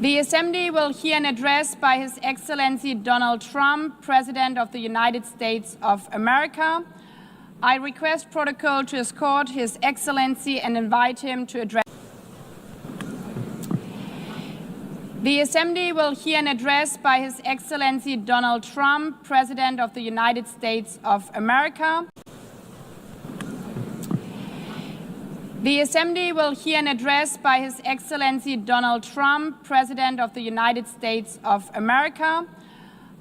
The Assembly will hear an address by His Excellency Donald Trump, President of the United States of America. I request protocol to escort His Excellency and invite him to address. The Assembly will hear an address by His Excellency Donald Trump, President of the United States of America. The Assembly will hear an address by His Excellency Donald Trump, President of the United States of America.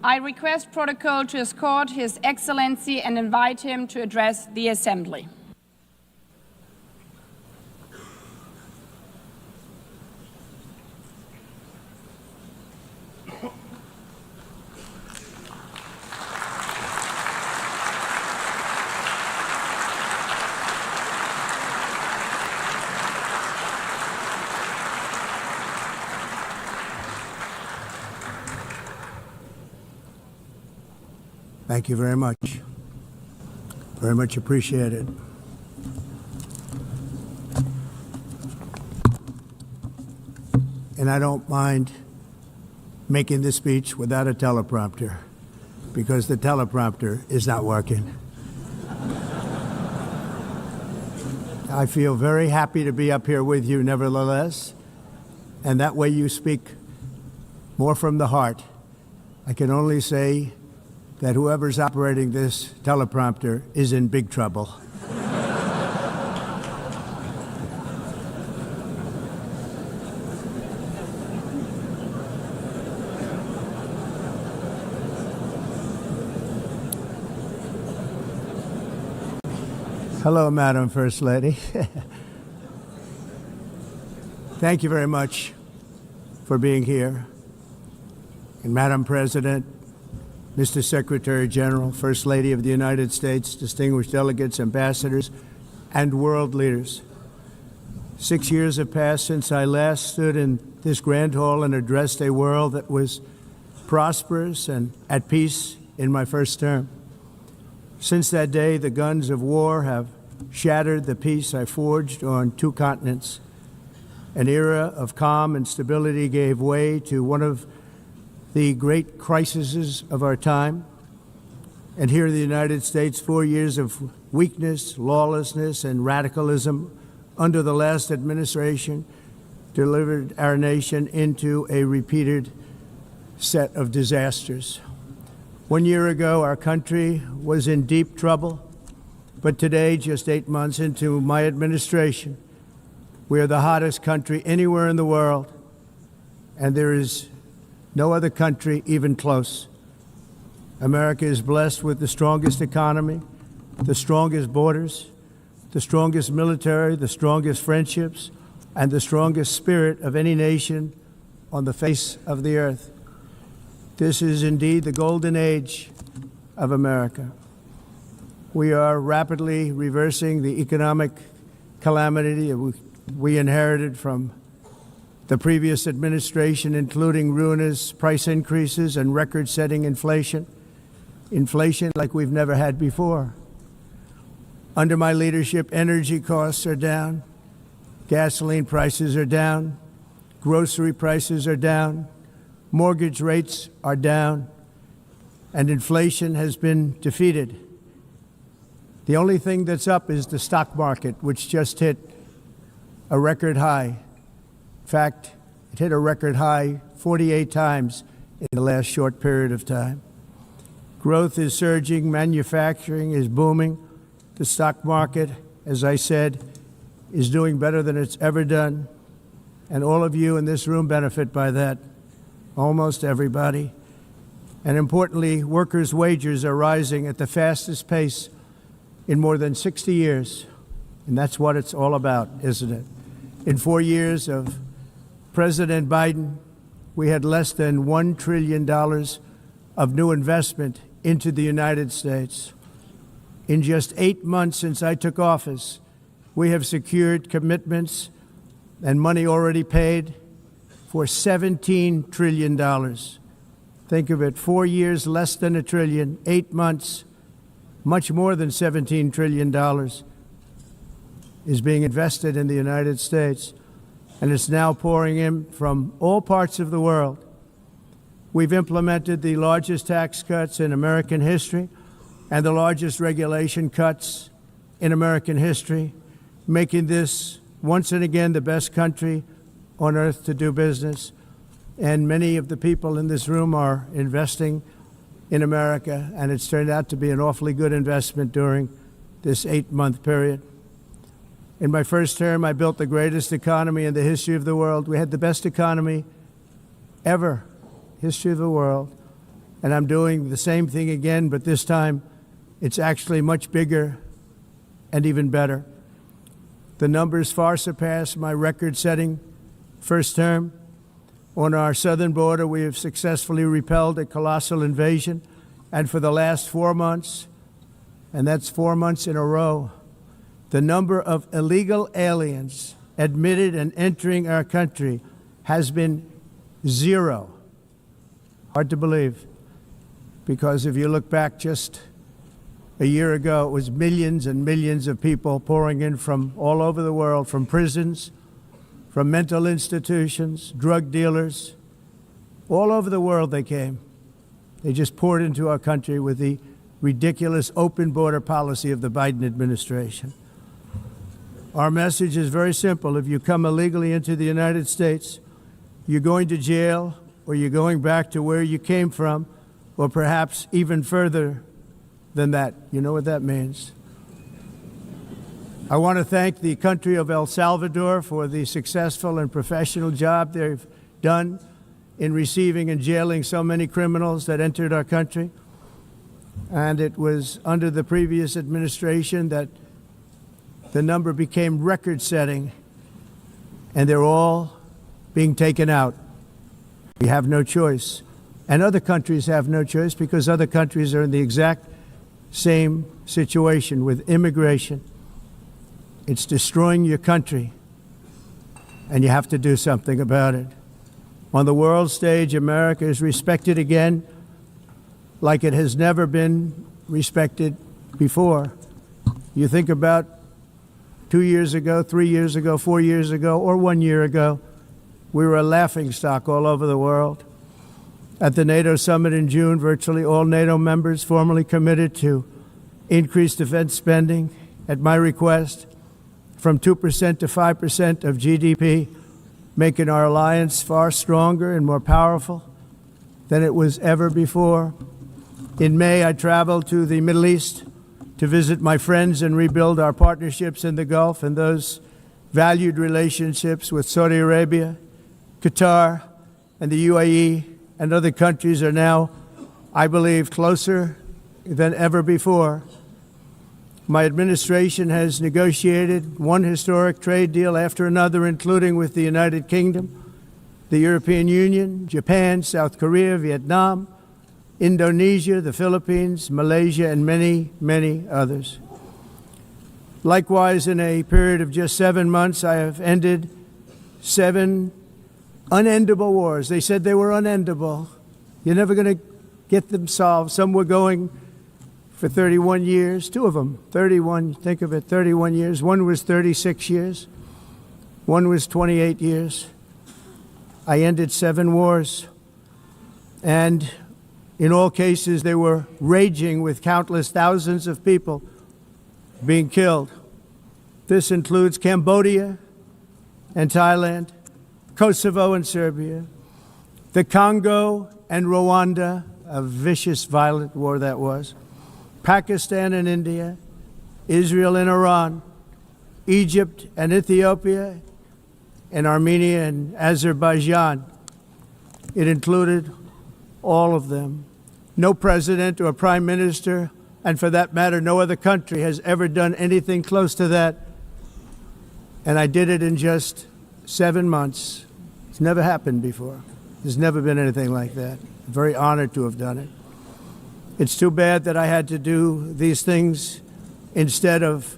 I request protocol to escort His Excellency and invite him to address the Assembly. Thank you very much. Very much appreciated. And I don't mind making this speech without a teleprompter, because the teleprompter is not working. I feel very happy to be up here with you nevertheless, and that way you speak more from the heart. I can only say that whoever's operating this teleprompter is in big trouble. Hello, Madam First Lady. Thank you very much for being here. And Madam President, Mr. Secretary General, First Lady of the United States, distinguished delegates, ambassadors, and world leaders. 6 years have passed since I last stood in this grand hall and addressed a world that was prosperous and at peace in my first term. Since that day, the guns of war have shattered the peace I forged on 2 continents. An era of calm and stability gave way to one of the great crises of our time. And here in the United States, 4 years of weakness, lawlessness, and radicalism under the last administration delivered our nation into a repeated set of disasters. 1 year ago, our country was in deep trouble, but today, just 8 months into my administration, we are the hottest country anywhere in the world, and there is no other country even close. America is blessed with the strongest economy, the strongest borders, the strongest military, the strongest friendships, and the strongest spirit of any nation on the face of the earth. This is indeed the golden age of America. We are rapidly reversing the economic calamity we inherited from the previous administration, including ruinous price increases and record-setting inflation like we've never had before. Under my leadership, energy costs are down, gasoline prices are down, grocery prices are down, mortgage rates are down, and inflation has been defeated. The only thing that's up is the stock market, which just hit a record high. In fact, it hit a record high 48 times in the last short period of time. Growth is surging, manufacturing is booming. The stock market, as I said, is doing better than it's ever done. And all of you in this room benefit by that, almost everybody. And importantly, workers' wages are rising at the fastest pace in more than 60 years. And that's what it's all about, isn't it? In 4 years of President Biden, we had less than $1 trillion of new investment into the United States. In just 8 months since I took office, we have secured commitments and money already paid for $17 trillion. Think of it, 4 years, less than $1 trillion, 8 months, much more than $17 trillion is being invested in the United States. and it's now pouring in from all parts of the world. We've implemented the largest tax cuts in American history and the largest regulation cuts in American history, making this once and again the best country on earth to do business. And many of the people in this room are investing in America, and it's turned out to be an awfully good investment during this 8-month period. In my first term, I built the greatest economy in the history of the world. We had the best economy ever, history of the world. And I'm doing the same thing again, but this time it's actually much bigger and even better. The numbers far surpass my record-setting first term. On our southern border, we have successfully repelled a colossal invasion. And for the last 4 months, and that's 4 months in a row, the number of illegal aliens admitted and entering our country has been 0. Hard to believe, because if you look back just a year ago, it was millions and millions of people pouring in from all over the world, from prisons, from mental institutions, drug dealers. All over the world they came. They just poured into our country with the ridiculous open border policy of the Biden administration. Our message is very simple. If you come illegally into the United States, you're going to jail, or you're going back to where you came from, or perhaps even further than that. You know what that means. I want to thank the country of El Salvador for the successful and professional job they've done in receiving and jailing so many criminals that entered our country. And it was under the previous administration that the number became record-setting, and they're all being taken out. We have no choice. And other countries have no choice, because other countries are in the exact same situation with immigration. It's destroying your country, and you have to do something about it. On the world stage, America is respected again like it has never been respected before. You think about 2 years ago, 3 years ago, 4 years ago, or 1 year ago, we were a laughingstock all over the world. At the NATO summit in June, virtually all NATO members formally committed to increase defense spending at my request from 2% to 5% of GDP, making our alliance far stronger and more powerful than it was ever before. In May, I traveled to the Middle East to visit my friends and rebuild our partnerships in the Gulf and those valued relationships with Saudi Arabia, Qatar, and the UAE, and other countries are now, I believe, closer than ever before. My administration has negotiated one historic trade deal after another, including with the United Kingdom, the European Union, Japan, South Korea, Vietnam, Indonesia, the Philippines, Malaysia, and many, many others. Likewise, in a period of just 7 months, I have ended 7 unendable wars. They said they were unendable. You're never going to get them solved. Some were going for 31 years, 2 of them, 31, think of it, 31 years. One was 36 years. One was 28 years. I ended 7 wars. And in all cases, they were raging with countless thousands of people being killed. This includes Cambodia and Thailand, Kosovo and Serbia, the Congo and Rwanda, a vicious, violent war that was, Pakistan and India, Israel and Iran, Egypt and Ethiopia, and Armenia and Azerbaijan. It included all of them. No president or prime minister, and for that matter, no other country has ever done anything close to that. And I did it in just 7 months. It's never happened before. There's never been anything like that. I'm very honored to have done it. It's too bad that I had to do these things instead of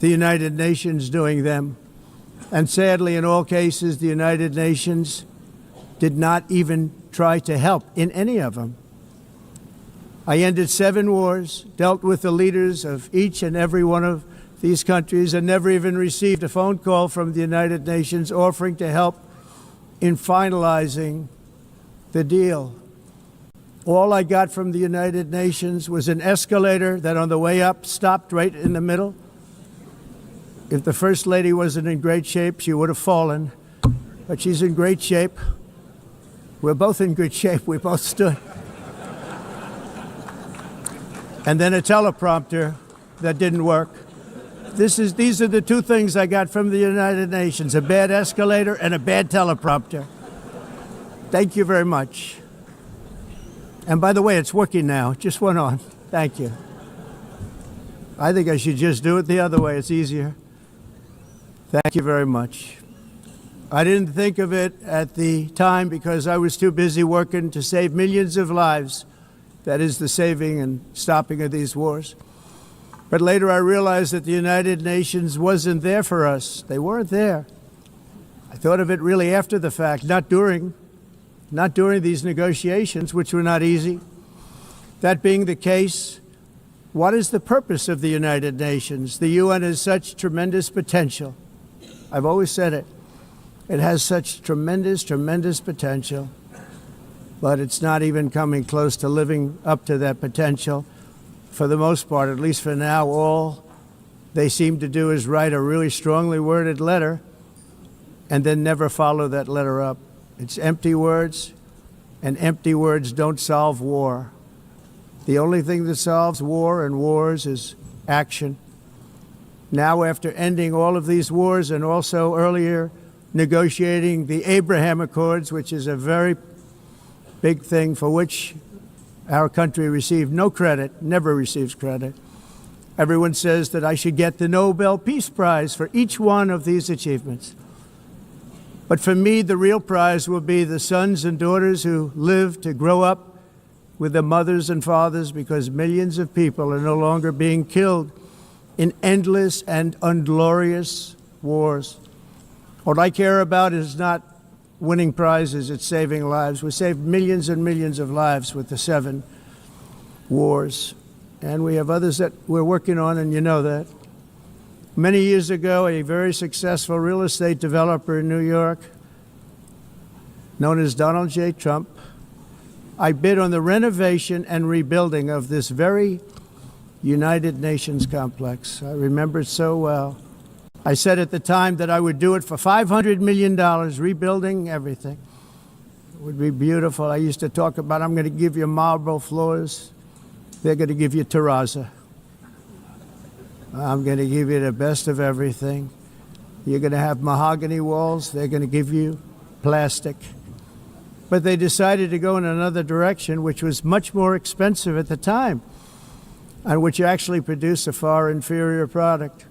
the United Nations doing them. And sadly, in all cases, the United Nations did not even try to help in any of them. I ended 7 wars, dealt with the leaders of each and every one of these countries and never even received a phone call from the United Nations offering to help in finalizing the deal. All I got from the United Nations was an escalator that on the way up stopped right in the middle. If the First Lady wasn't in great shape, she would have fallen. But she's in great shape. We're both in good shape. We both stood. And then a teleprompter that didn't work. These are the two things I got from the United Nations, a bad escalator and a bad teleprompter. Thank you very much. And by the way, it's working now. It just went on. Thank you. I think I should just do it the other way. It's easier. Thank you very much. I didn't think of it at the time because I was too busy working to save millions of lives. That is the saving and stopping of these wars. But later I realized that the United Nations wasn't there for us. They weren't there. I thought of it really after the fact, not during these negotiations, which were not easy. That being the case, what is the purpose of the United Nations? The UN has such tremendous potential. I've always said it. It has such tremendous, tremendous potential, but it's not even coming close to living up to that potential. For the most part, at least for now, all they seem to do is write a really strongly worded letter and then never follow that letter up. It's empty words, and empty words don't solve war. The only thing that solves war and wars is action. Now, after ending all of these wars and also earlier negotiating the Abraham Accords, which is a very big thing for which our country received no credit, never receives credit. Everyone says that I should get the Nobel Peace Prize for each one of these achievements. But for me, the real prize will be the sons and daughters who live to grow up with their mothers and fathers, because millions of people are no longer being killed in endless and unglorious wars. What I care about is not winning prizes, it's saving lives. We saved millions and millions of lives with the 7 wars. And we have others that we're working on, and you know that. Many years ago, a very successful real estate developer in New York, known as Donald J. Trump, I bid on the renovation and rebuilding of this very United Nations complex. I remember it so well. I said at the time that I would do it for $500 million, rebuilding everything. It would be beautiful. I used to talk about, I'm going to give you marble floors. They're going to give you terrazzo. I'm going to give you the best of everything. You're going to have mahogany walls. They're going to give you plastic. But they decided to go in another direction, which was much more expensive at the time, and which actually produced a far inferior product.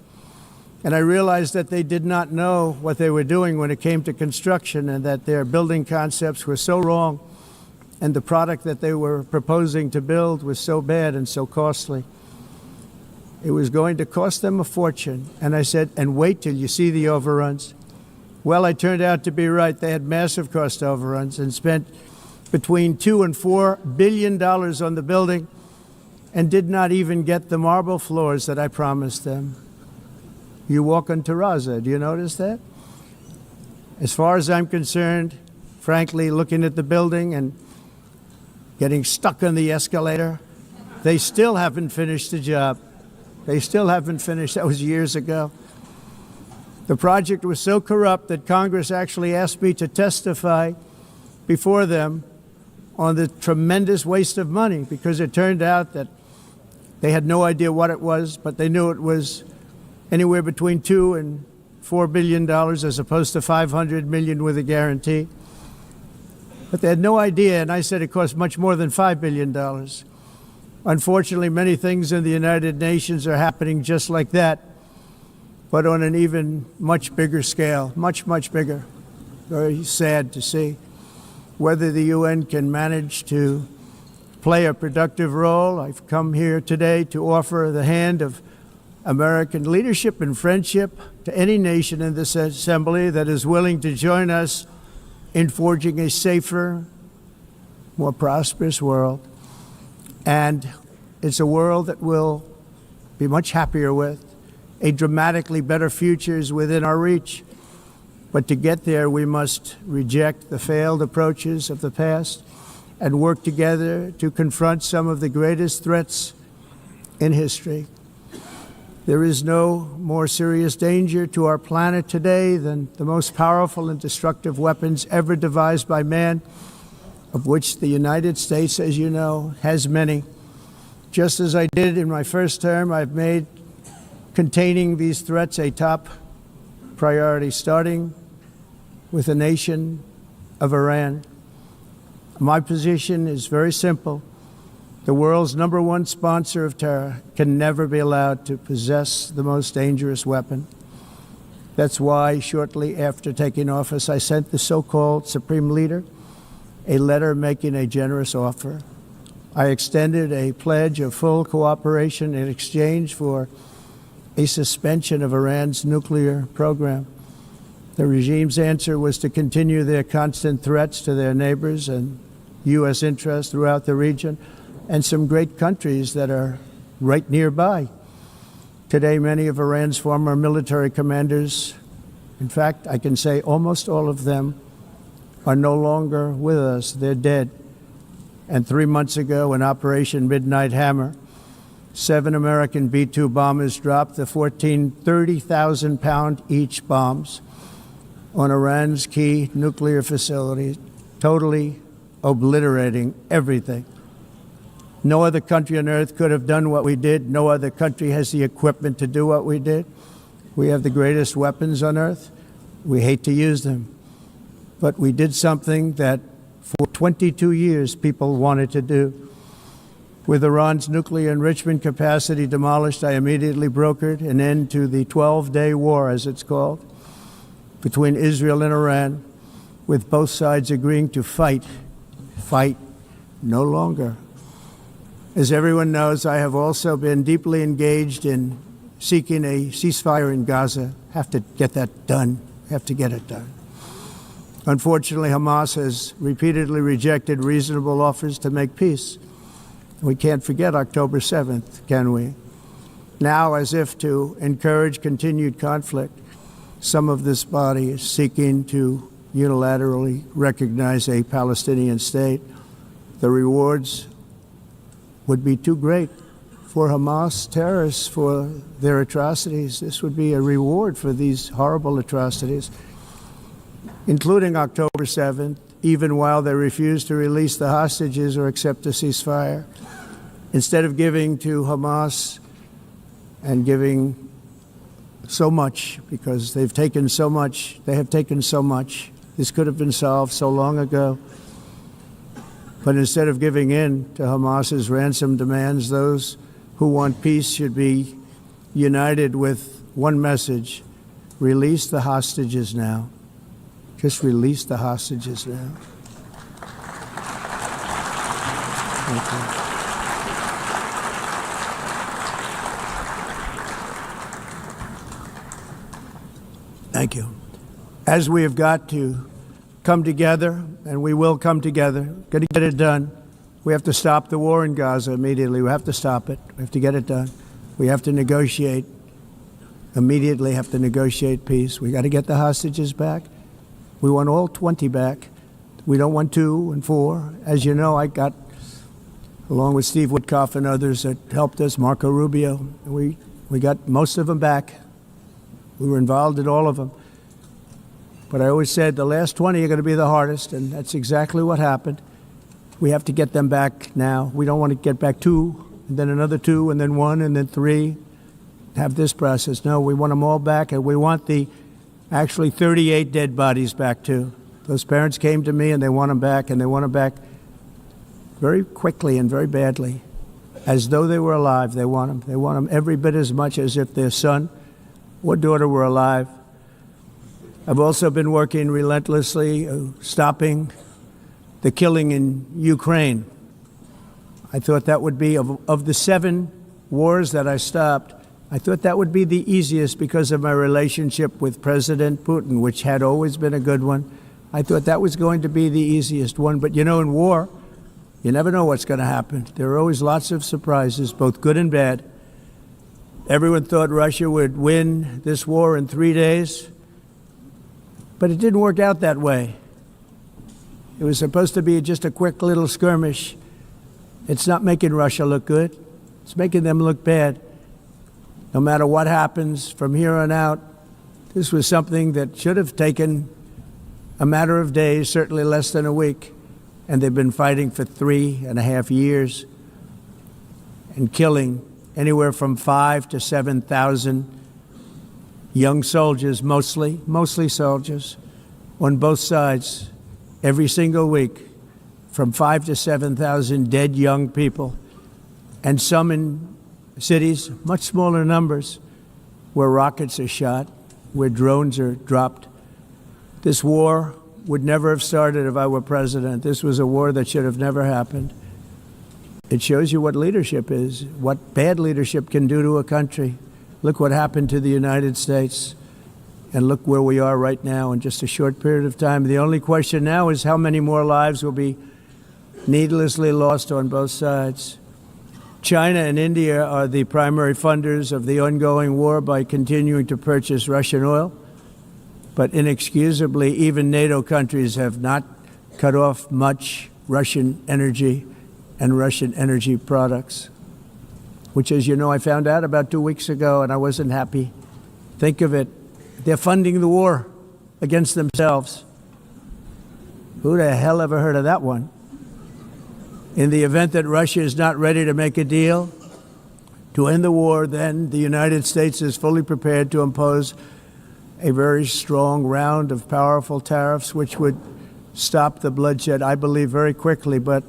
And I realized that they did not know what they were doing when it came to construction, and that their building concepts were so wrong, and the product that they were proposing to build was so bad and so costly. It was going to cost them a fortune. And I said, and wait till you see the overruns. Well, I turned out to be right. They had massive cost overruns and spent between $2 and $4 billion on the building and did not even get the marble floors that I promised them. You walk on terrazzo. Do you notice that? As far as I'm concerned, frankly, looking at the building and getting stuck on the escalator, they still haven't finished the job. They still haven't finished. That was years ago. The project was so corrupt that Congress actually asked me to testify before them on the tremendous waste of money, because it turned out that they had no idea what it was, but they knew it was anywhere between $2 and $4 billion as opposed to $500 million with a guarantee. But they had no idea, and I said it cost much more than $5 billion. Unfortunately, many things in the United Nations are happening just like that, but on an even much bigger scale, much, much bigger. Very sad to see. Whether the UN can manage to play a productive role, I've come here today to offer the hand of American leadership and friendship to any nation in this assembly that is willing to join us in forging a safer, more prosperous world. And it's a world that we'll be much happier with, A dramatically better future is within our reach. But to get there, we must reject the failed approaches of the past and work together to confront some of the greatest threats in history. There is no more serious danger to our planet today than the most powerful and destructive weapons ever devised by man, of which the United States, as you know, has many. Just as I did in my first term, I've made containing these threats a top priority, starting with the nation of Iran. My position is very simple. The world's #1 sponsor of terror can never be allowed to possess the most dangerous weapon. That's why, shortly after taking office, I sent the so-called Supreme Leader a letter making a generous offer. I extended a pledge of full cooperation in exchange for a suspension of Iran's nuclear program. The regime's answer was to continue their constant threats to their neighbors and U.S. interests throughout the region and some great countries that are right nearby. Today, many of Iran's former military commanders, in fact, I can say almost all of them, are no longer with us. They're dead. And 3 months ago, in Operation Midnight Hammer, 7 American B-2 bombers dropped the 14 30,000-pound each bombs on Iran's key nuclear facilities, totally obliterating everything. No other country on earth could have done what we did. No other country has the equipment to do what we did. We have the greatest weapons on earth. We hate to use them. But we did something that for 22 years people wanted to do. With Iran's nuclear enrichment capacity demolished, I immediately brokered an end to the 12-day war, as it's called, between Israel and Iran, with both sides agreeing to fight no longer. As everyone knows, I have also been deeply engaged in seeking a ceasefire in Gaza. Have to get that done. Have to get it done. Unfortunately, Hamas has repeatedly rejected reasonable offers to make peace. We can't forget October 7th, can we? Now, as if to encourage continued conflict, some of this body is seeking to unilaterally recognize a Palestinian state. The rewards would be too great for Hamas terrorists for their atrocities. This would be a reward for these horrible atrocities, including October 7th, even while they refuse to release the hostages or accept a ceasefire. Instead of giving to Hamas and giving so much, because they've taken so much, they have taken so much. This could have been solved so long ago. But instead of giving in to Hamas's ransom demands, those who want peace should be united with one message: release the hostages now. Just release the hostages now. Thank you. Thank you. As we have got to come together, and we will come together, got to get it done. We have to stop the war in Gaza immediately. We have to stop it. We have to get it done. We have to negotiate, immediately have to negotiate peace. We got to get the hostages back. We want all 20 back. We don't want 2 and 4. As you know, I got, along with Steve Witkoff and others that helped us, Marco Rubio, we got most of them back. We were involved in all of them. But I always said the last 20 are going to be the hardest, and that's exactly what happened. We have to get them back now. We don't want to get back 2, and then another 2, and then 1, and then 3, have this process. No, we want them all back, and we want the actually 38 dead bodies back, too. Those parents came to me, and they want them back, and they want them back very quickly and very badly, as though they were alive. They want them. They want them every bit as much as if their son or daughter were alive. I've also been working relentlessly, stopping the killing in Ukraine. I thought that would be, of the 7 wars that I stopped, I thought that would be the easiest because of my relationship with President Putin, which had always been a good one. I thought that was going to be the easiest one. But you know, in war, you never know what's going to happen. There are always lots of surprises, both good and bad. Everyone thought Russia would win this war in 3 days, but it didn't work out that way. It was supposed to be just a quick little skirmish. It's not making Russia look good. It's making them look bad. No matter what happens from here on out, this was something that should have taken a matter of days, certainly less than a week. And they've been fighting for 3.5 years and killing anywhere from 5,000 to 7,000 young soldiers, mostly soldiers, on both sides. Every single week, from 5,000 to 7,000 dead young people, and some in cities, much smaller numbers, where rockets are shot, where drones are dropped. This war would never have started if I were president. This was a war that should have never happened. It shows you what leadership is, what bad leadership can do to a country. Look what happened to the United States, and look where we are right now in just a short period of time. The only question now is how many more lives will be needlessly lost on both sides. China and India are the primary funders of the ongoing war by continuing to purchase Russian oil. But inexcusably, even NATO countries have not cut off much Russian energy and Russian energy products, which, as you know, I found out about 2 weeks ago, and I wasn't happy. Think of it. They're funding the war against themselves. Who the hell ever heard of that one? In the event that Russia is not ready to make a deal to end the war, then the United States is fully prepared to impose a very strong round of powerful tariffs, which would stop the bloodshed, I believe, very quickly. But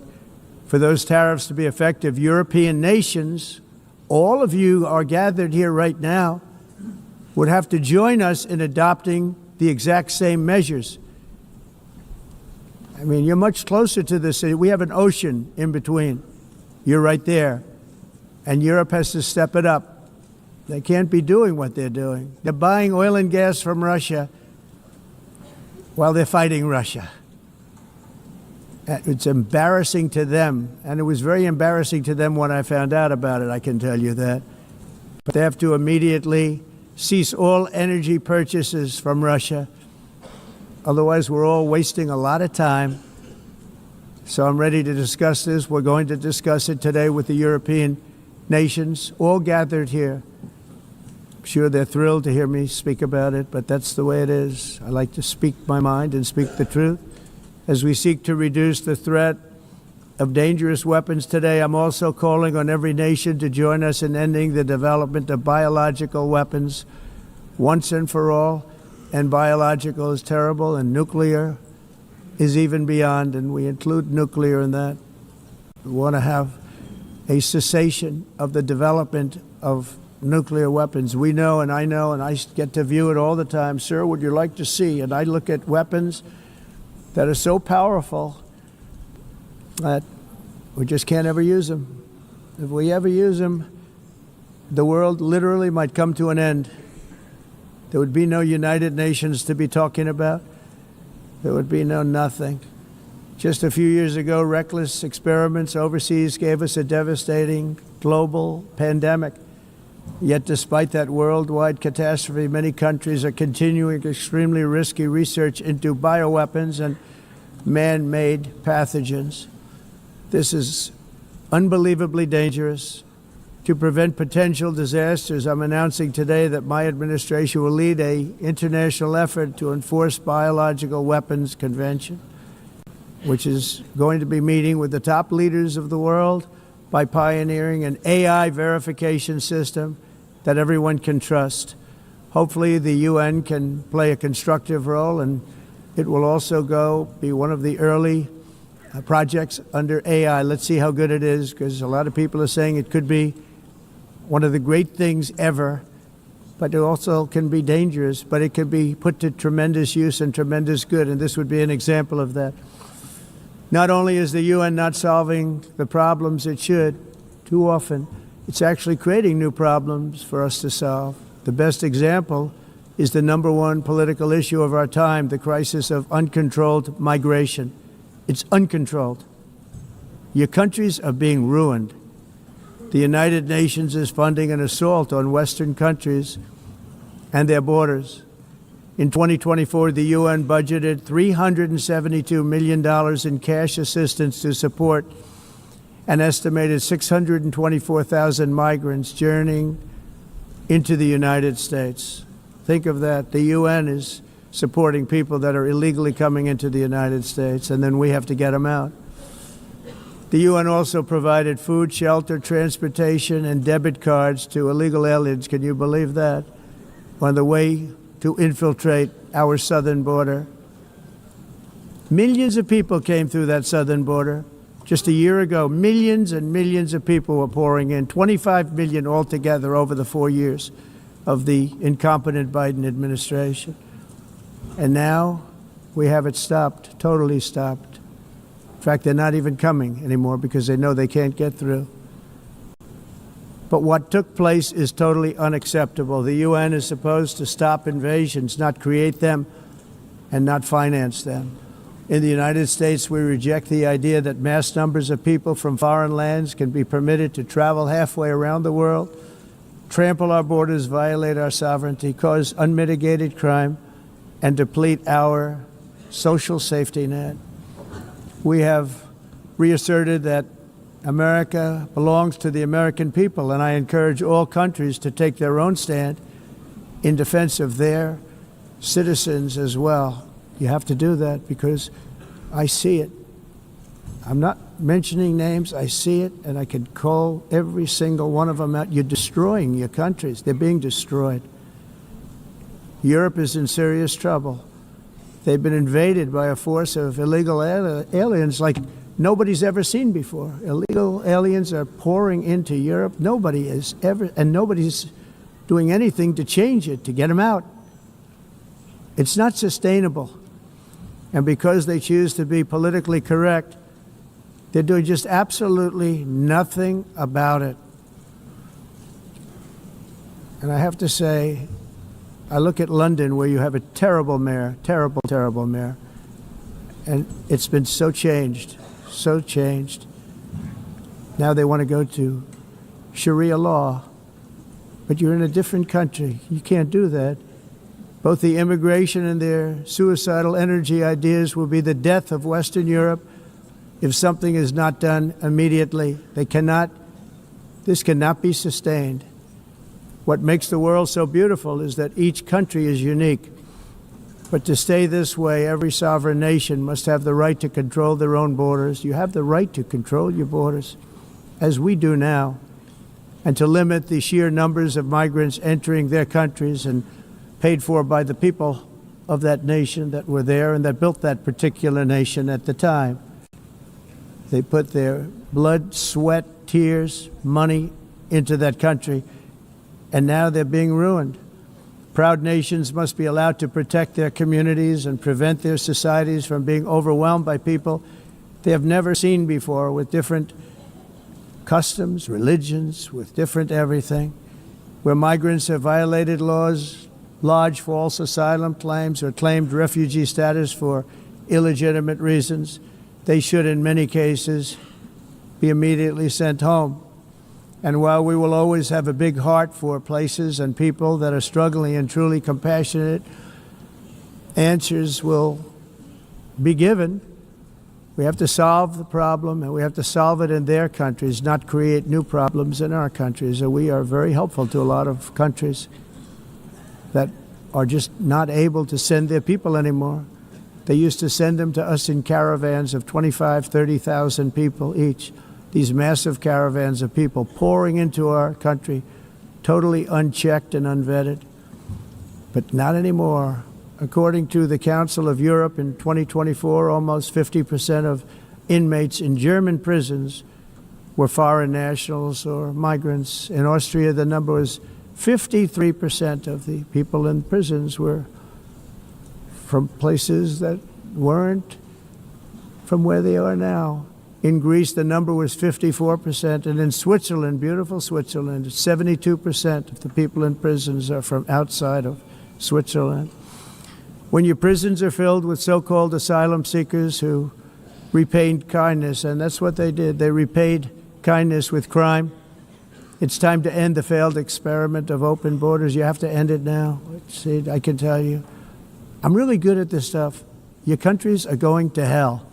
for those tariffs to be effective, European nations, all of you are gathered here right now, would have to join us in adopting the exact same measures. I mean, you're much closer to this. We have an ocean in between. You're right there. And Europe has to step it up. They can't be doing what they're doing. They're buying oil and gas from Russia while they're fighting Russia. It's embarrassing to them. And it was very embarrassing to them when I found out about it, I can tell you that. But they have to immediately cease all energy purchases from Russia. Otherwise, we're all wasting a lot of time. So I'm ready to discuss this. We're going to discuss it today with the European nations, all gathered here. I'm sure they're thrilled to hear me speak about it, but that's the way it is. I like to speak my mind and speak the truth. As we seek to reduce the threat of dangerous weapons today, I'm also calling on every nation to join us in ending the development of biological weapons once and for all. And biological is terrible, and nuclear is even beyond, and we include nuclear in that. We want to have a cessation of the development of nuclear weapons. We know, and I get to view it all the time. Sir, would you like to see? And I look at weapons that are so powerful that we just can't ever use them. If we ever use them, the world literally might come to an end. There would be no United Nations to be talking about. There would be no nothing. Just a few years ago, reckless experiments overseas gave us a devastating global pandemic. Yet despite that worldwide catastrophe, many countries are continuing extremely risky research into bioweapons and man-made pathogens. This is unbelievably dangerous. To prevent potential disasters, I'm announcing today that my administration will lead an international effort to enforce biological weapons convention, which is going to be meeting with the top leaders of the world by pioneering an AI verification system that everyone can trust. Hopefully the UN can play a constructive role, and it will also be one of the early projects under AI. Let's see how good it is, because a lot of people are saying it could be one of the great things ever, but it also can be dangerous, but it can be put to tremendous use and tremendous good, and this would be an example of that. Not only is the UN not solving the problems it should, too often, it's actually creating new problems for us to solve. The best example is the number one political issue of our time, the crisis of uncontrolled migration. It's uncontrolled. Your countries are being ruined. The United Nations is funding an assault on Western countries and their borders. In 2024, the UN budgeted $372 million in cash assistance to support an estimated 624,000 migrants journeying into the United States. Think of that. The UN is supporting people that are illegally coming into the United States, and then we have to get them out. The UN also provided food, shelter, transportation, and debit cards to illegal aliens. Can you believe that? On the way to infiltrate our southern border. Millions of people came through that southern border. Just a year ago, millions and millions of people were pouring in, 25 million altogether over the 4 years of the incompetent Biden administration. And now we have it stopped, totally stopped. In fact, they're not even coming anymore because they know they can't get through. But what took place is totally unacceptable. The UN is supposed to stop invasions, not create them and not finance them. In the United States, we reject the idea that mass numbers of people from foreign lands can be permitted to travel halfway around the world, trample our borders, violate our sovereignty, cause unmitigated crime, and deplete our social safety net. We have reasserted that America belongs to the American people, and I encourage all countries to take their own stand in defense of their citizens as well. You have to do that because I see it. I'm not mentioning names. I see it, and I could call every single one of them out. You're destroying your countries. They're being destroyed. Europe is in serious trouble. They've been invaded by a force of illegal aliens like nobody's ever seen before. Illegal aliens are pouring into Europe. Nobody is ever, and nobody's doing anything to change it, to get them out. It's not sustainable. And because they choose to be politically correct, they're doing just absolutely nothing about it. And I have to say, I look at London where you have a terrible mayor, terrible, terrible mayor. And it's been so changed, so changed. Now they want to go to Sharia law. But you're in a different country. You can't do that. Both the immigration and their suicidal energy ideas will be the death of Western Europe if something is not done immediately. This cannot be sustained. What makes the world so beautiful is that each country is unique. But to stay this way, every sovereign nation must have the right to control their own borders. You have the right to control your borders, as we do now, and to limit the sheer numbers of migrants entering their countries and paid for by the people of that nation that were there and that built that particular nation at the time. They put their blood, sweat, tears, money into that country, and now they're being ruined. Proud nations must be allowed to protect their communities and prevent their societies from being overwhelmed by people they have never seen before, with different customs, religions, with different everything. Where migrants have violated laws, lodged false asylum claims, or claimed refugee status for illegitimate reasons, they should, in many cases, be immediately sent home. And while we will always have a big heart for places and people that are struggling and truly compassionate, answers will be given. We have to solve the problem, and we have to solve it in their countries, not create new problems in our countries. And we are very helpful to a lot of countries that are just not able to send their people anymore. They used to send them to us in caravans of 25,000, 30,000 people each. These massive caravans of people pouring into our country, totally unchecked and unvetted. But not anymore. According to the Council of Europe in 2024, almost 50% of inmates in German prisons were foreign nationals or migrants. In Austria, the number was 53% of the people in prisons were from places that weren't from where they are now. In Greece, the number was 54%, and in Switzerland, beautiful Switzerland, 72% of the people in prisons are from outside of Switzerland. When your prisons are filled with so-called asylum seekers who repaid kindness, and that's what they did, they repaid kindness with crime, It's time to end the failed experiment of open borders. You have to end it now. See, I can tell you. I'm really good at this stuff. Your countries are going to hell.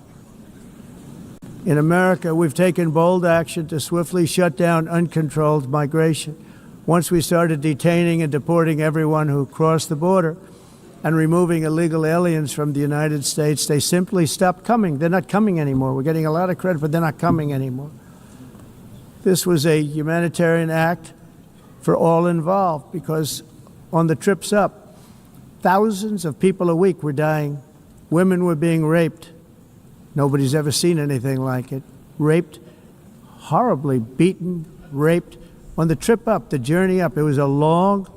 In America, we've taken bold action to swiftly shut down uncontrolled migration. Once we started detaining and deporting everyone who crossed the border and removing illegal aliens from the United States, they simply stopped coming. They're not coming anymore. We're getting a lot of credit, but they're not coming anymore. This was a humanitarian act for all involved, because on the trips up, thousands of people a week were dying. Women were being raped. Nobody's ever seen anything like it. Raped, horribly beaten, raped. On the trip up, the journey up, it was a long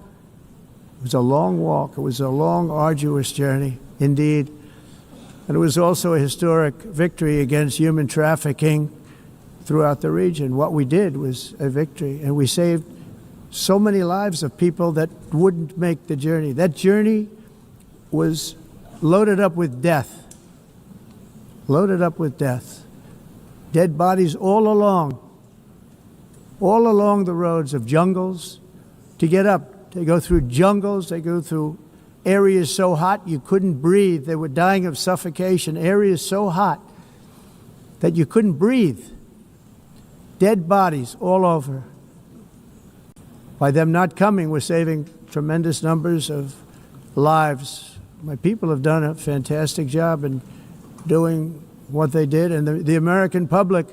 walk. It was a long, arduous journey, indeed. And it was also a historic victory against human trafficking throughout the region. What we did was a victory, and we saved so many lives of people that wouldn't make the journey. That journey was loaded up with death. Loaded up with death. Dead bodies all along the roads of jungles to get up. They go through jungles, they go through areas so hot you couldn't breathe. They were dying of suffocation, areas so hot that you couldn't breathe. Dead bodies all over. By them not coming, we're saving tremendous numbers of lives. My people have done a fantastic job in doing what they did, and the American public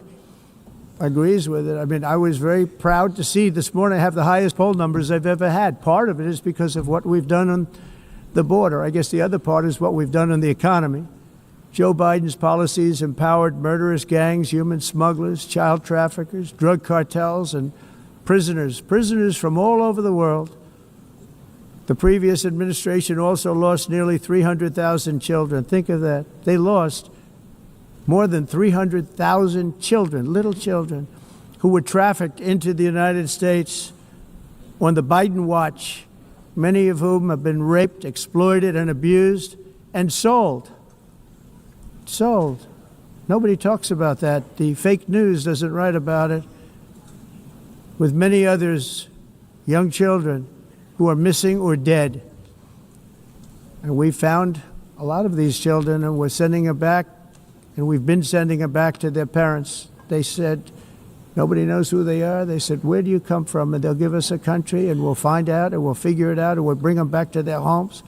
agrees with it. I mean, I was very proud to see this morning I have the highest poll numbers I've ever had. Part of it is because of what we've done on the border. I guess the other part is what we've done on the economy. Joe Biden's policies empowered murderous gangs, human smugglers, child traffickers, drug cartels, and prisoners from all over the world. The previous administration also lost nearly 300,000 children. Think of that. They lost more than 300,000 children, little children, who were trafficked into the United States on the Biden watch, many of whom have been raped, exploited, and abused, and sold. Sold. Nobody talks about that. The fake news doesn't write about it. With many others, young children who are missing or dead. And we found a lot of these children, and we're sending them back, and we've been sending them back to their parents. They said, nobody knows who they are. They said, where do you come from? And they'll give us a country, and we'll find out, and we'll figure it out, and we'll bring them back to their homes.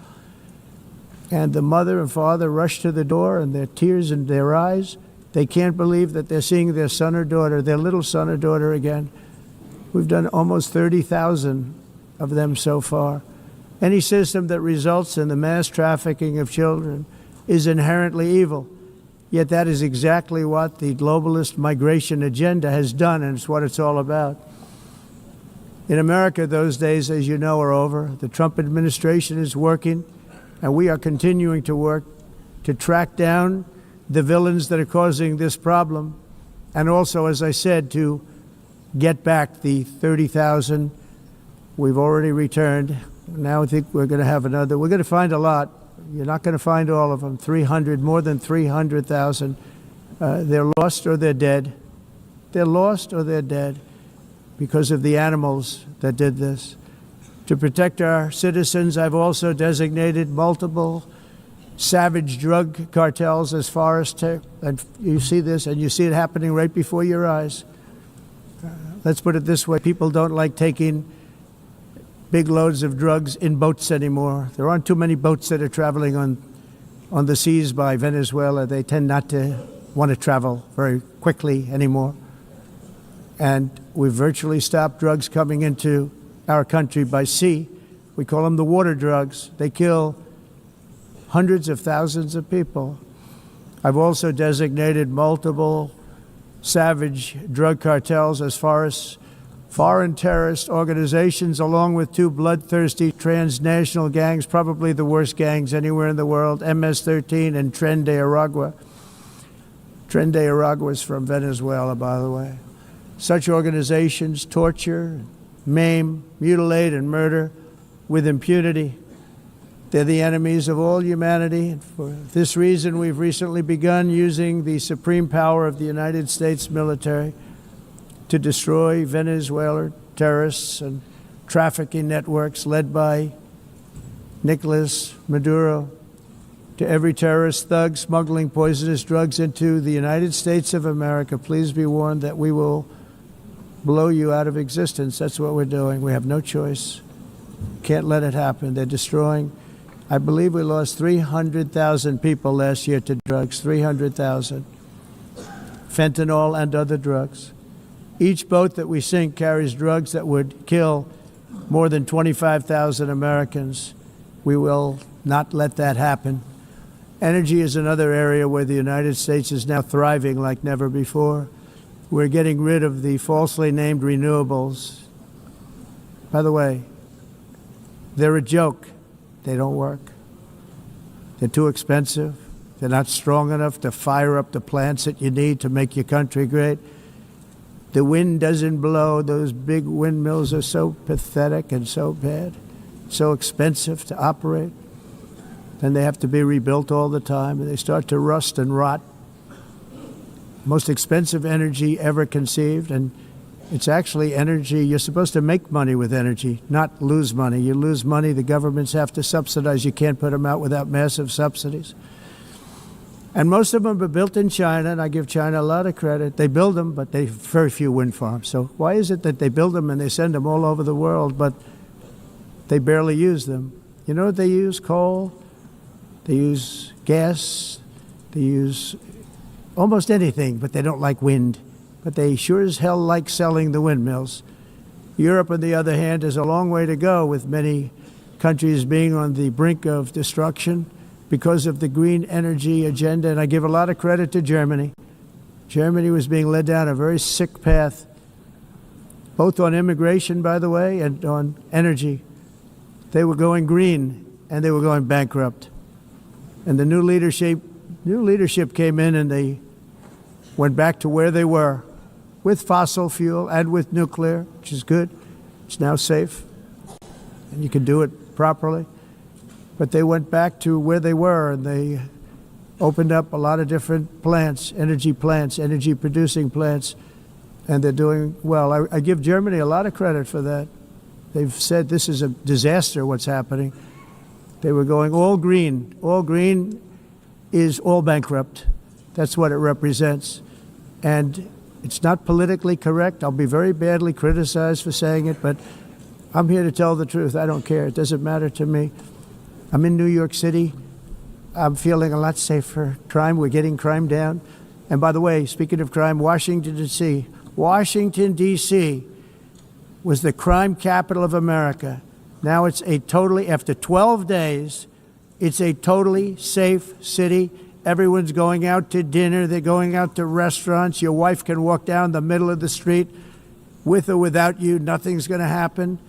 And the mother and father rush to the door, and their tears in their eyes. They can't believe that they're seeing their son or daughter, their little son or daughter again. We've done almost 30,000 of them so far. Any system that results in the mass trafficking of children is inherently evil. Yet that is exactly what the globalist migration agenda has done, and it's what it's all about. In America, those days, as you know, are over. The Trump administration is working, and we are continuing to work to track down the villains that are causing this problem, and also, as I said, to get back the 30,000 we've already returned. Now I think we're going to have another. We're going to find a lot. You're not going to find all of them. 300, more than 300,000. They're lost or they're dead. They're lost or they're dead because of the animals that did this. To protect our citizens, I've also designated multiple savage drug cartels as far as and you see this, and you see it happening right before your eyes. Let's put it this way. People don't like taking big loads of drugs in boats anymore. There aren't too many boats that are traveling on the seas by Venezuela. They tend not to want to travel very quickly anymore. And we've virtually stopped drugs coming into our country by sea. We call them the water drugs. They kill hundreds of thousands of people. I've also designated multiple savage drug cartels as far as foreign terrorist organizations, along with two bloodthirsty transnational gangs, probably the worst gangs anywhere in the world, MS-13 and Tren de Aragua. Tren de Aragua is from Venezuela, by the way. Such organizations torture, maim, mutilate, and murder with impunity. They're the enemies of all humanity. And for this reason, we've recently begun using the supreme power of the United States military to destroy Venezuela, terrorists and trafficking networks led by Nicolas Maduro, to every terrorist thug smuggling poisonous drugs into the United States of America, please be warned that we will blow you out of existence. That's what we're doing. We have no choice. Can't let it happen. They're destroying. I believe we lost 300,000 people last year to drugs, 300,000. Fentanyl and other drugs. Each boat that we sink carries drugs that would kill more than 25,000 Americans. We will not let that happen. Energy is another area where the United States is now thriving like never before. We're getting rid of the falsely named renewables. By the way, they're a joke. They don't work. They're too expensive. They're not strong enough to fire up the plants that you need to make your country great. The wind doesn't blow. Those big windmills are so pathetic and so bad, so expensive to operate. And they have to be rebuilt all the time, and they start to rust and rot. Most expensive energy ever conceived, and it's actually energy. You're supposed to make money with energy, not lose money. You lose money, the governments have to subsidize. You can't put them out without massive subsidies. And most of them are built in China, and I give China a lot of credit. They build them, but they have very few wind farms. So why is it that they build them and they send them all over the world, but they barely use them? You know what they use? Coal. They use gas. They use almost anything, but they don't like wind. But they sure as hell like selling the windmills. Europe, on the other hand, has a long way to go, with many countries being on the brink of destruction because of the green energy agenda. And I give a lot of credit to Germany. Germany was being led down a very sick path, both on immigration, by the way, and on energy. They were going green, and they were going bankrupt. And the new leadership came in, and they went back to where they were with fossil fuel and with nuclear, which is good. It's now safe, and you can do it properly. But they went back to where they were, and they opened up a lot of different plants, energy-producing plants, and they're doing well. I give Germany a lot of credit for that. They've said this is a disaster, what's happening. They were going all green. All green is all bankrupt. That's what it represents. And it's not politically correct. I'll be very badly criticized for saying it, but I'm here to tell the truth. I don't care. It doesn't matter to me. I'm in New York City. I'm feeling a lot safer. Crime, we're getting crime down. And by the way, speaking of crime, Washington, D.C. Washington, D.C. was the crime capital of America. Now it's after 12 days, it's a totally safe city. Everyone's going out to dinner. They're going out to restaurants. Your wife can walk down the middle of the street with or without you. Nothing's going to happen.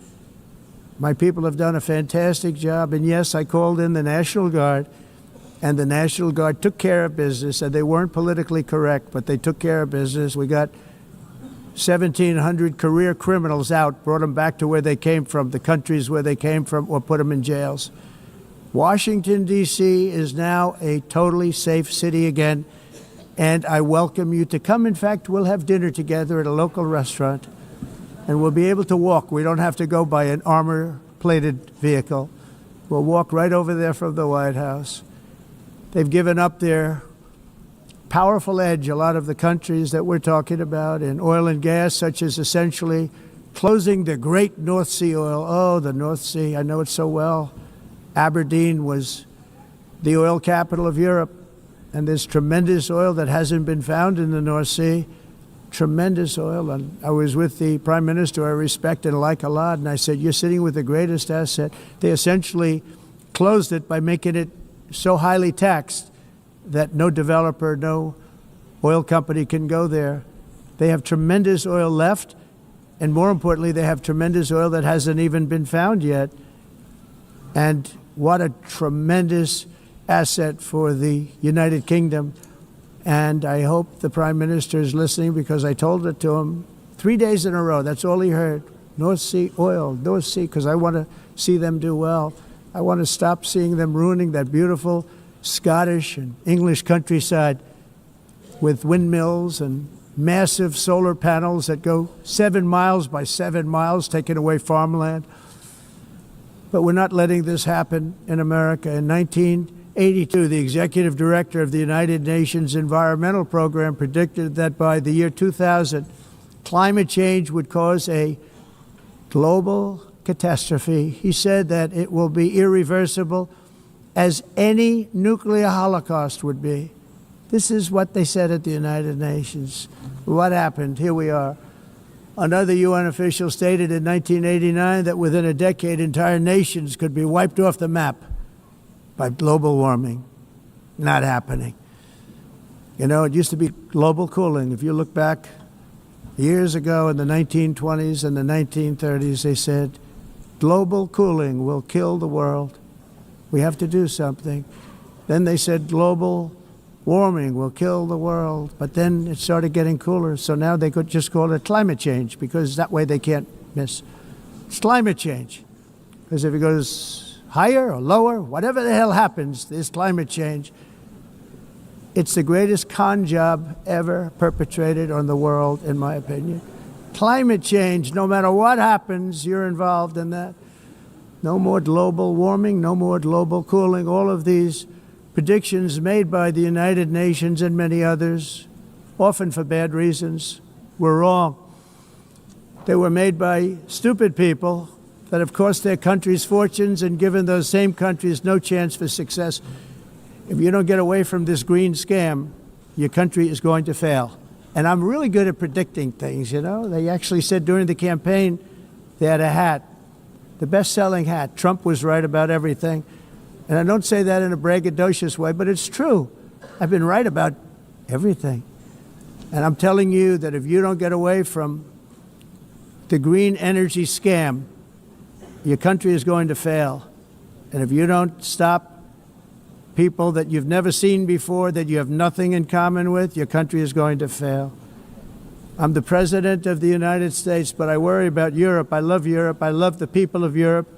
My people have done a fantastic job. And yes, I called in the National Guard, and the National Guard took care of business. And they weren't politically correct, but they took care of business. We got 1,700 career criminals out, brought them back to where they came from, the countries where they came from, or put them in jails. Washington, D.C. is now a totally safe city again, and I welcome you to come. In fact, we'll have dinner together at a local restaurant, and we'll be able to walk. We don't have to go by an armor-plated vehicle. We'll walk right over there from the White House. They've given up their powerful edge, a lot of the countries that we're talking about, in oil and gas, such as essentially closing the great North Sea oil. Oh, the North Sea, I know it so well. Aberdeen was the oil capital of Europe, and there's tremendous oil that hasn't been found in the North Sea. Tremendous oil. And I was with the Prime Minister I respect and like a lot, and I said, you're sitting with the greatest asset. They essentially closed it by making it so highly taxed that no developer, no oil company can go there. They have tremendous oil left, and more importantly, they have tremendous oil that hasn't even been found yet. And what a tremendous asset for the United Kingdom. And I hope the Prime Minister is listening, because I told it to him 3 days in a row. That's all he heard. North Sea oil, North Sea, because I want to see them do well. I want to stop seeing them ruining that beautiful Scottish and English countryside with windmills and massive solar panels that go 7 miles by 7 miles, taking away farmland. But we're not letting this happen in America. In 1982, the executive director of the United Nations Environmental Program predicted that by the year 2000, climate change would cause a global catastrophe. He said that it will be irreversible, as any nuclear holocaust would be. This is what they said at the United Nations. What happened? Here we are. Another UN official stated in 1989 that within a decade, entire nations could be wiped off the map by global warming. Not happening. You know, it used to be global cooling. If you look back years ago in the 1920s and the 1930s, they said, global cooling will kill the world. We have to do something. Then they said global warming will kill the world. But then it started getting cooler. So now they could just call it climate change, because that way they can't miss. It's climate change. Because if it goes higher or lower, whatever the hell happens, there's climate change. It's the greatest con job ever perpetrated on the world, in my opinion. Climate change, no matter what happens, you're involved in that. No more global warming, no more global cooling. All of these predictions made by the United Nations and many others, often for bad reasons, were wrong. They were made by stupid people that have cost their countries fortunes and given those same countries no chance for success. If you don't get away from this green scam, your country is going to fail. And I'm really good at predicting things, you know. They actually said during the campaign they had a hat, the best-selling hat. Trump was right about everything. And I don't say that in a braggadocious way, but it's true. I've been right about everything. And I'm telling you that if you don't get away from the green energy scam, your country is going to fail. And if you don't stop people that you've never seen before, that you have nothing in common with, your country is going to fail. I'm the president of the United States, but I worry about Europe. I love Europe. I love the people of Europe.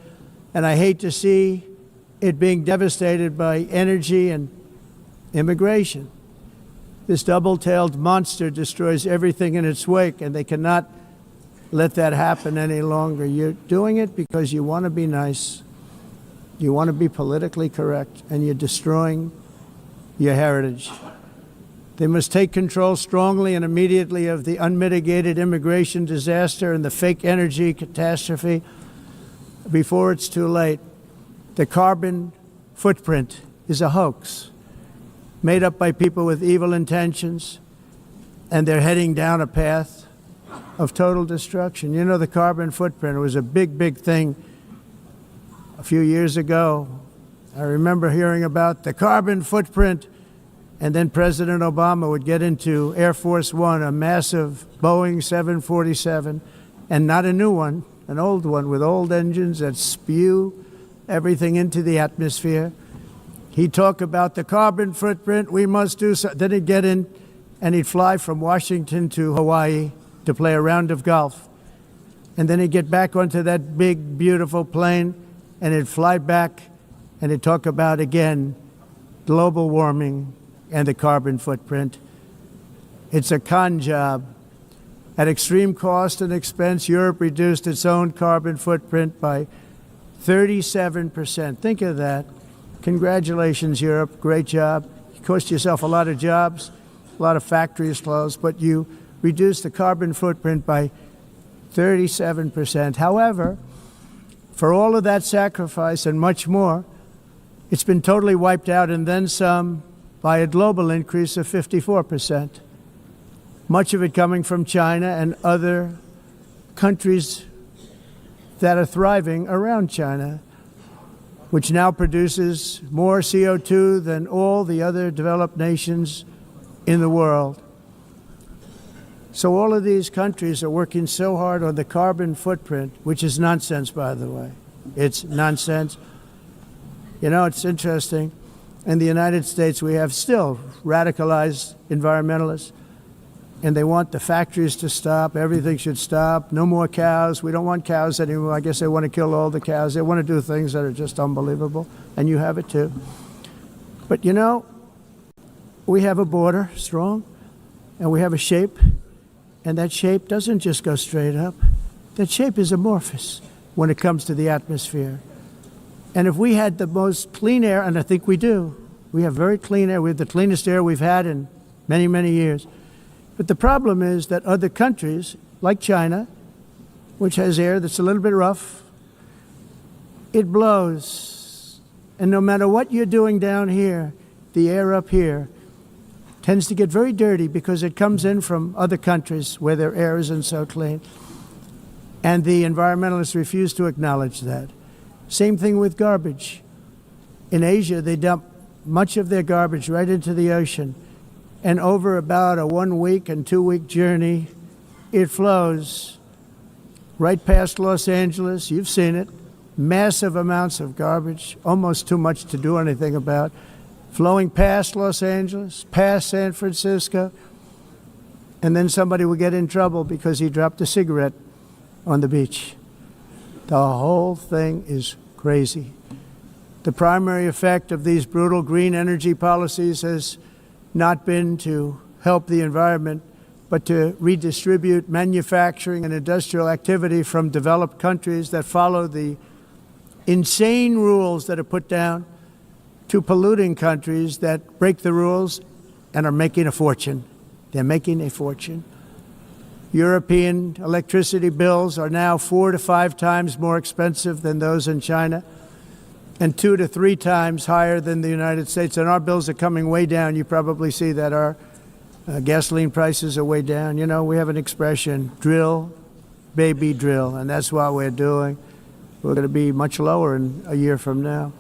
And I hate to see it being devastated by energy and immigration. This double-tailed monster destroys everything in its wake, and they cannot let that happen any longer. You're doing it because you want to be nice. You want to be politically correct, and you're destroying your heritage. They must take control strongly and immediately of the unmitigated immigration disaster and the fake energy catastrophe before it's too late. The carbon footprint is a hoax made up by people with evil intentions, and they're heading down a path of total destruction. You know, the carbon footprint, it was a big, big thing a few years ago. I remember hearing about the carbon footprint, and then President Obama would get into Air Force One, a massive Boeing 747, and not a new one, an old one with old engines that spew everything into the atmosphere. He'd talk about the carbon footprint, we must do so. Then he'd get in and he'd fly from Washington to Hawaii to play a round of golf. And then he'd get back onto that big, beautiful plane and he'd fly back and he'd talk about, again, global warming and the carbon footprint. It's a con job. At extreme cost and expense, Europe reduced its own carbon footprint by 37%. Think of that. Congratulations, Europe. Great job. You cost yourself a lot of jobs, a lot of factories closed, but you reduced the carbon footprint by 37%. However, for all of that sacrifice and much more, it's been totally wiped out and then some by a global increase of 54%. Much of it coming from China and other countries that are thriving around China, which now produces more CO2 than all the other developed nations in the world. So all of these countries are working so hard on the carbon footprint, which is nonsense, by the way. It's nonsense. You know, it's interesting. In the United States, we have still radicalized environmentalists, and they want the factories to stop. Everything should stop. No more cows. We don't want cows anymore. I guess they want to kill all the cows. They want to do things that are just unbelievable, and you have it too. But you know, we have a border, strong, and we have a shape and that shape doesn't just go straight up. That shape is amorphous when it comes to the atmosphere. And if we had the most clean air, and I think we do, we have very clean air. We have the cleanest air we've had in many, many years. But the problem is that other countries, like China, which has air that's a little bit rough, it blows. And no matter what you're doing down here, the air up here tends to get very dirty because it comes in from other countries where their air isn't so clean. And the environmentalists refuse to acknowledge that. Same thing with garbage. In Asia, they dump much of their garbage right into the ocean. And over about a 1 week and 2 week journey, it flows right past Los Angeles. You've seen it. Massive amounts of garbage, almost too much to do anything about, flowing past Los Angeles, past San Francisco. And then somebody will get in trouble because he dropped a cigarette on the beach. The whole thing is crazy. The primary effect of these brutal green energy policies has not been to help the environment, but to redistribute manufacturing and industrial activity from developed countries that follow the insane rules that are put down to polluting countries that break the rules and are making a fortune. They're making a fortune. European electricity bills are now 4 to 5 times more expensive than those in China, and 2 to 3 times higher than the United States. And our bills are coming way down. You probably see that our gasoline prices are way down. You know, we have an expression, drill, baby, drill, and that's what we're doing. We're going to be much lower in a year from now.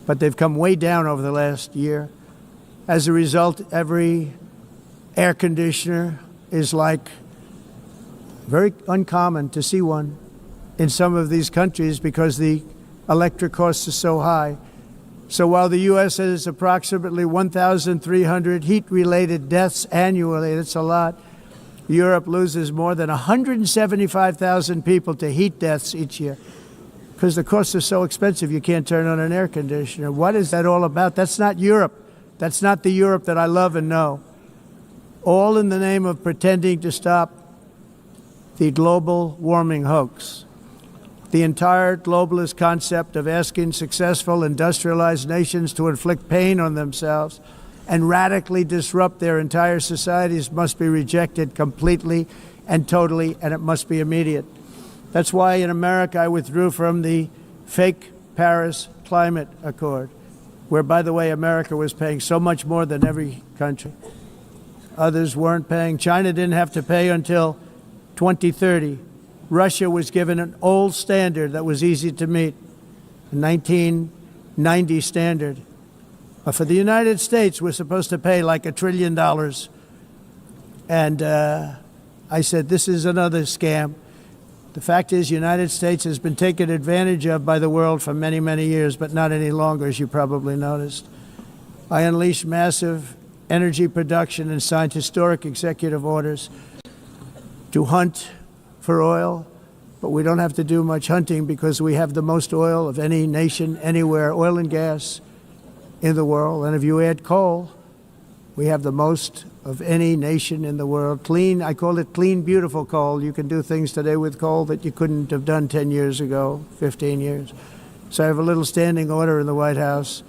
But they've come way down over the last year. As a result, every air conditioner is like very uncommon to see one in some of these countries because the electric costs are so high. So while the U.S. has approximately 1,300 heat-related deaths annually, that's a lot, Europe loses more than 175,000 people to heat deaths each year because the costs are so expensive you can't turn on an air conditioner. What is that all about? That's not Europe. That's not the Europe that I love and know. All in the name of pretending to stop the global warming hoax. The entire globalist concept of asking successful industrialized nations to inflict pain on themselves and radically disrupt their entire societies must be rejected completely and totally, and it must be immediate. That's why in America I withdrew from the fake Paris Climate Accord, where, by the way, America was paying so much more than every country. Others weren't paying. China didn't have to pay until 2030. Russia was given an old standard that was easy to meet, a 1990 standard. But for the United States, we're supposed to pay like $1 trillion. And I said, this is another scam. The fact is, the United States has been taken advantage of by the world for many, many years, but not any longer, as you probably noticed. I unleashed massive energy production and signed historic executive orders to hunt for oil, but we don't have to do much hunting because we have the most oil of any nation anywhere, oil and gas in the world. And if you add coal, we have the most of any nation in the world. Clean, I call it clean, beautiful coal. You can do things today with coal that you couldn't have done 10 years ago, 15 years. So I have a little standing order in the White House.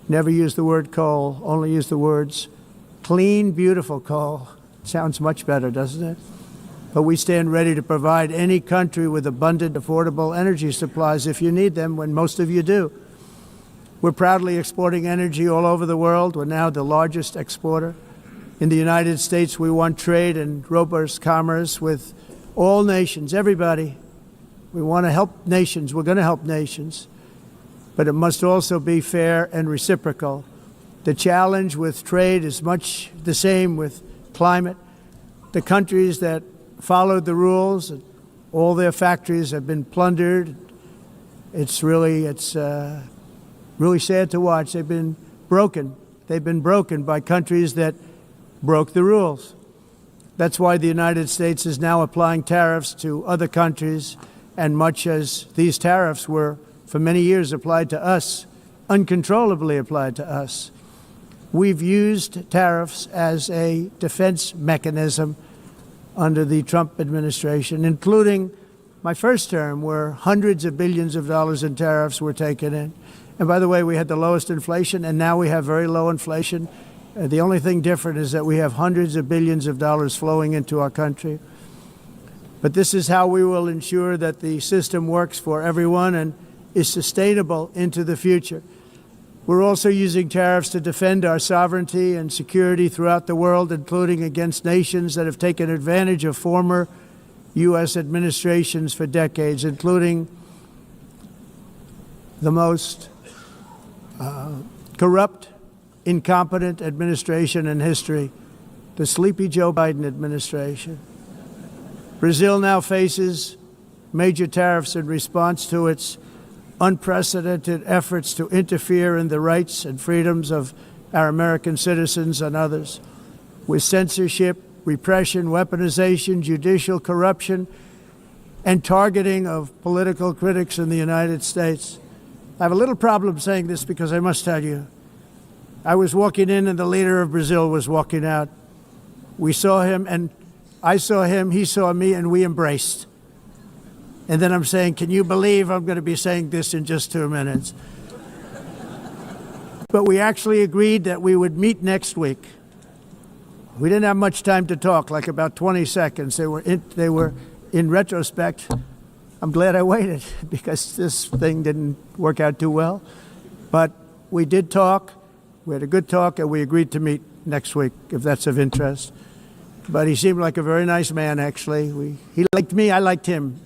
Never use the word coal, only use the words clean, beautiful coal. Sounds much better, doesn't it? But we stand ready to provide any country with abundant, affordable energy supplies if you need them, when most of you do. We're proudly exporting energy all over the world. We're now the largest exporter. In the United States, we want trade and robust commerce with all nations, everybody. We want to help nations. We're going to help nations. But it must also be fair and reciprocal. The challenge with trade is much the same with climate. The countries that followed the rules, all their factories have been plundered. It's really sad to watch. They've been broken. They've been broken by countries that broke the rules. That's why the United States is now applying tariffs to other countries, and much as these tariffs were for many years applied to us, uncontrollably applied to us. We've used tariffs as a defense mechanism under the Trump administration, including my first term, where hundreds of billions of dollars in tariffs were taken in. And by the way, we had the lowest inflation, and now we have very low inflation. The only thing different is that we have hundreds of billions of dollars flowing into our country. But this is how we will ensure that the system works for everyone and is sustainable into the future. We're also using tariffs to defend our sovereignty and security throughout the world, including against nations that have taken advantage of former U.S. administrations for decades, including the most corrupt, incompetent administration in history, the sleepy Joe Biden administration. Brazil now faces major tariffs in response to its unprecedented efforts to interfere in the rights and freedoms of our American citizens and others, with censorship, repression, weaponization, judicial corruption, and targeting of political critics in the United States. I have a little problem saying this because I must tell you, I was walking in and the leader of Brazil was walking out. We saw him and I saw him, he saw me, and we embraced. And then I'm saying, can you believe I'm going to be saying this in just 2 minutes? But we actually agreed that we would meet next week. We didn't have much time to talk, like about 20 seconds. They were in retrospect, I'm glad I waited because this thing didn't work out too well. But we did talk, we had a good talk, and we agreed to meet next week, if that's of interest. But he seemed like a very nice man, actually. He liked me, I liked him.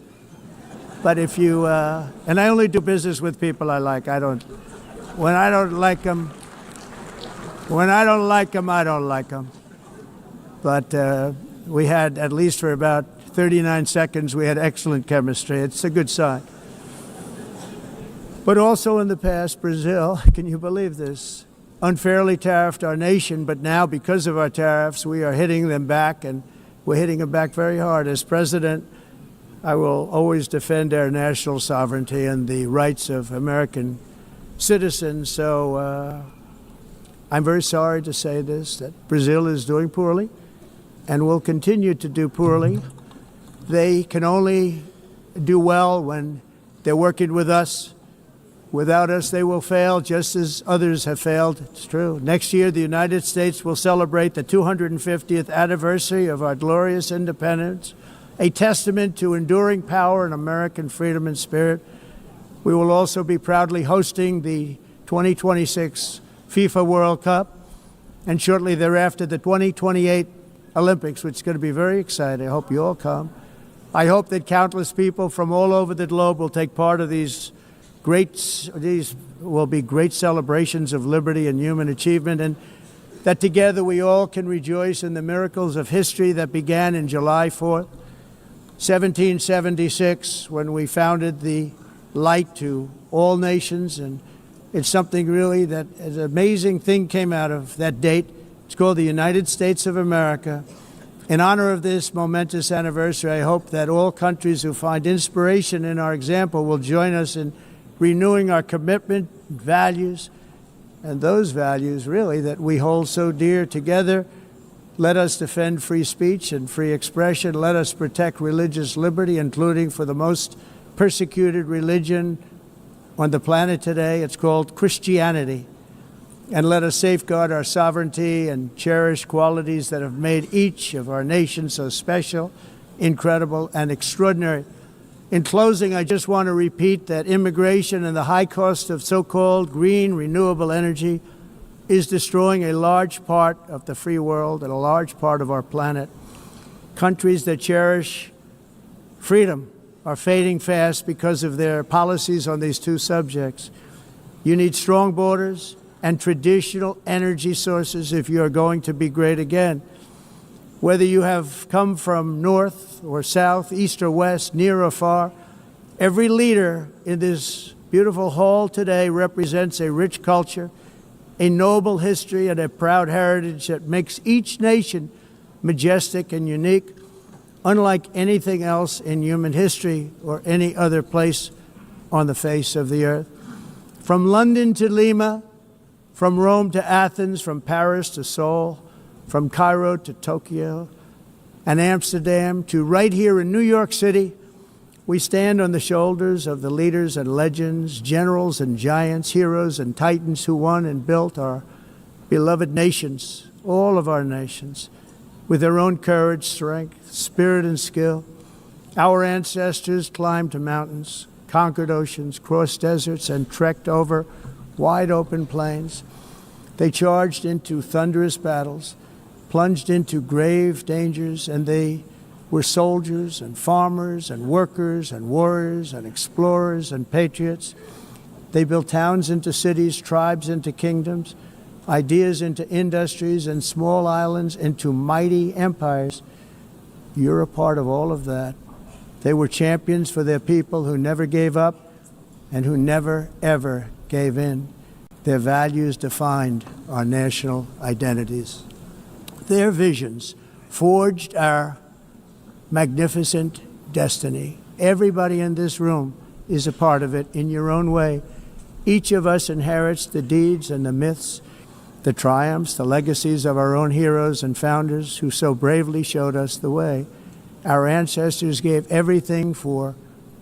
But if you, and I only do business with people I like. When I don't like them, I don't like them. But we had, at least for about 39 seconds, we had excellent chemistry. It's a good sign. But also in the past, Brazil, can you believe this, unfairly tariffed our nation, but now because of our tariffs, we are hitting them back, and we're hitting them back very hard. As president, I will always defend our national sovereignty and the rights of American citizens. So I'm very sorry to say this, that Brazil is doing poorly and will continue to do poorly. They can only do well when they're working with us. Without us, they will fail, just as others have failed. It's true. Next year, the United States will celebrate the 250th anniversary of our glorious independence, a testament to enduring power and American freedom and spirit. We will also be proudly hosting the 2026 FIFA World Cup, and shortly thereafter, the 2028 Olympics, which is going to be very exciting. I hope you all come. I hope that countless people from all over the globe will take part of these will be great celebrations of liberty and human achievement, and that together we all can rejoice in the miracles of history that began in July 4th, 1776, when we founded the light to all nations. And it's something really that an amazing thing came out of that date. It's called the United States of America. In honor of this momentous anniversary, I hope that all countries who find inspiration in our example will join us in renewing our commitment, values, and those values really that we hold so dear. Together, let us defend free speech and free expression. Let us protect religious liberty, including for the most persecuted religion on the planet today. It's called Christianity. And let us safeguard our sovereignty and cherish qualities that have made each of our nations so special, incredible, and extraordinary. In closing, I just want to repeat that immigration and the high cost of so-called green renewable energy is destroying a large part of the free world and a large part of our planet. Countries that cherish freedom are fading fast because of their policies on these two subjects. You need strong borders and traditional energy sources if you are going to be great again. Whether you have come from north or south, east or west, near or far, every leader in this beautiful hall today represents a rich culture, a noble history, and a proud heritage that makes each nation majestic and unique, unlike anything else in human history or any other place on the face of the earth. From London to Lima, from Rome to Athens, from Paris to Seoul, from Cairo to Tokyo, and Amsterdam to right here in New York City, we stand on the shoulders of the leaders and legends, generals and giants, heroes and titans who won and built our beloved nations, all of our nations, with their own courage, strength, spirit, and skill. Our ancestors climbed mountains, conquered oceans, crossed deserts, and trekked over wide open plains. They charged into thunderous battles, plunged into grave dangers, and they were soldiers and farmers and workers and warriors and explorers and patriots. They built towns into cities, tribes into kingdoms, ideas into industries, and small islands into mighty empires. You're a part of all of that. They were champions for their people who never gave up and who never, ever gave in. Their values defined our national identities. Their visions forged our magnificent destiny. Everybody in this room is a part of it in your own way. Each of us inherits the deeds and the myths, the triumphs, the legacies of our own heroes and founders who so bravely showed us the way. Our ancestors gave everything for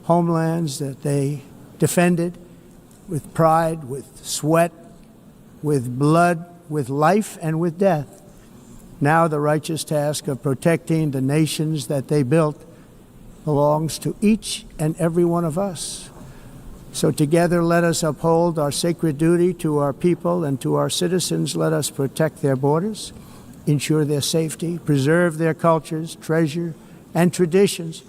homelands that they defended with pride, with sweat, with blood, with life, and with death. Now the righteous task of protecting the nations that they built belongs to each and every one of us. So together let us uphold our sacred duty to our people and to our citizens. Let us protect their borders, ensure their safety, preserve their cultures, treasure, and traditions,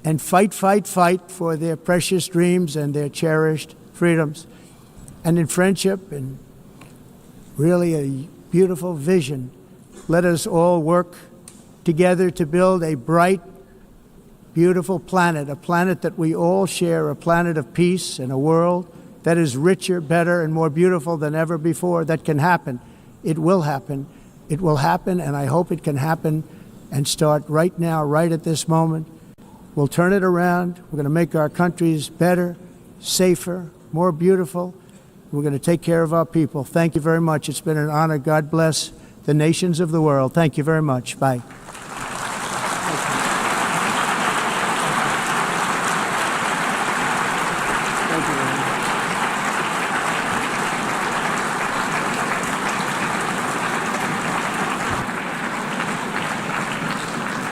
and fight, fight, fight for their precious dreams and their cherished freedoms. And in friendship and really a beautiful vision, let us all work together to build a bright, beautiful planet, a planet that we all share, a planet of peace and a world that is richer, better, and more beautiful than ever before. That can happen. It will happen. It will happen, and I hope it can happen and start right now, right at this moment. We'll turn it around. We're going to make our countries better, safer, more beautiful. We're going to take care of our people. Thank you very much. It's been an honor. God bless the nations of the world. Thank you very much. Bye.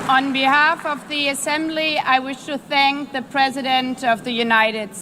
On behalf of the Assembly, I wish to thank the President of the United States.